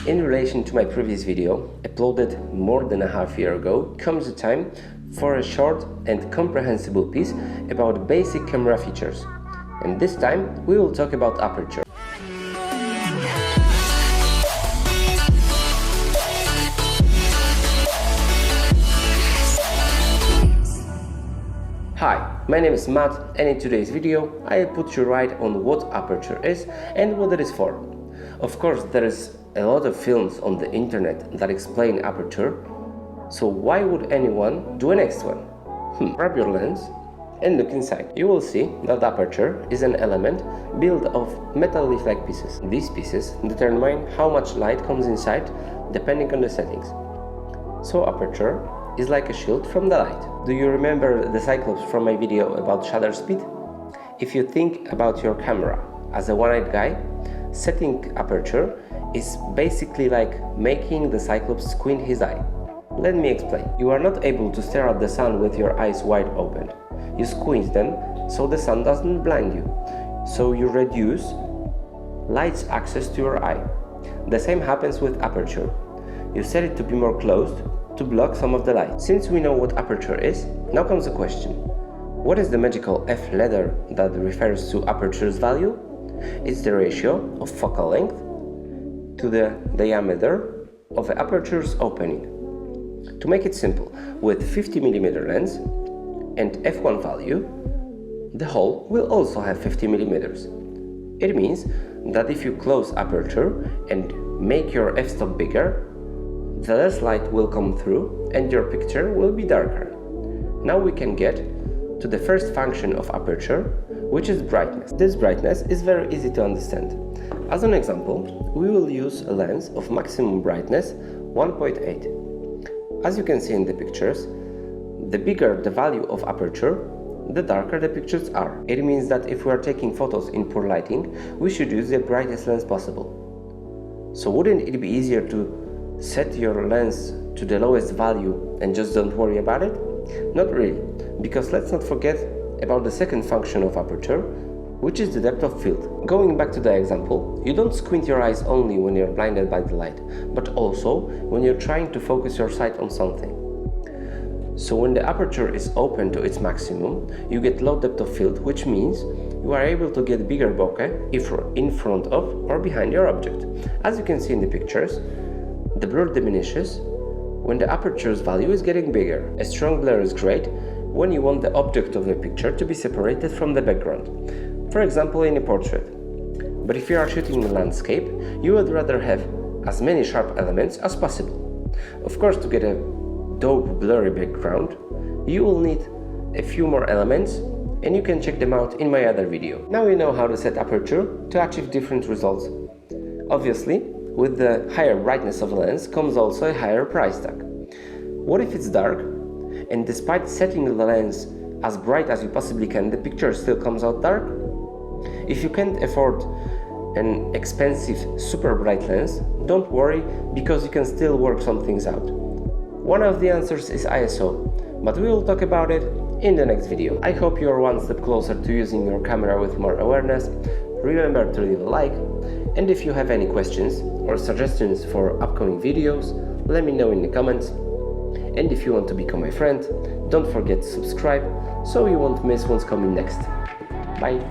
In relation to my previous video, uploaded more than a half year ago, comes the time for a short and comprehensible piece about basic camera features. And this time we will talk about aperture. Hi, my name is Matt, and in today's video I'll put you right on what aperture is and what it is for. Of course, there is a lot of films on the internet that explain aperture, so why would anyone do a next one? Grab your lens and look inside. You will see that aperture is an element built of metal leaf-like pieces. These pieces determine how much light comes inside depending on the settings. So aperture is like a shield from the light. Do you remember the cyclops from my video about shutter speed? If you think about your camera as a one-eyed guy, setting aperture is basically like making the cyclops squint his eye. Let me explain. You are not able to stare at the sun with your eyes wide open. You squint them so the sun doesn't blind you. So you reduce light's access to your eye. The same happens with aperture. You set it to be more closed to block some of the light. Since we know what aperture is, now comes the question. What is the magical F letter that refers to aperture's value? It's the ratio of focal length to the diameter of the aperture's opening. To make it simple, with 50mm lens and f1 value, the hole will also have 50mm. It means that if you close aperture and make your f-stop bigger, the less light will come through and your picture will be darker. Now we can get to the first function of aperture, which is brightness. This brightness is very easy to understand. As an example, we will use a lens of maximum brightness 1.8. As you can see in the pictures, the bigger the value of aperture, the darker the pictures are. It means that if we are taking photos in poor lighting, we should use the brightest lens possible. So wouldn't it be easier to set your lens to the lowest value and just don't worry about it? Not really, because let's not forget about the second function of aperture, which is the depth of field. Going back to the example, you don't squint your eyes only when you're blinded by the light, but also when you're trying to focus your sight on something. So when the aperture is open to its maximum, you get low depth of field, which means you are able to get bigger bokeh if in front of or behind your object. As you can see in the pictures, the blur diminishes when the aperture's value is getting bigger. A strong blur is great when you want the object of the picture to be separated from the background, for example in a portrait. But if you are shooting a landscape, you would rather have as many sharp elements as possible. Of course, to get a dope blurry background, you will need a few more elements, and you can check them out in my other video. Now you know how to set aperture to achieve different results. Obviously, with the higher brightness of the lens comes also a higher price tag. What if it's dark, and despite setting the lens as bright as you possibly can, the picture still comes out dark? If you can't afford an expensive super bright lens, don't worry, because you can still work some things out. One of the answers is ISO, but we will talk about it in the next video. I hope you are one step closer to using your camera with more awareness. Remember to leave a like, and if you have any questions or suggestions for upcoming videos, let me know in the comments. And if you want to become my friend, don't forget to subscribe so you won't miss what's coming next. Bye!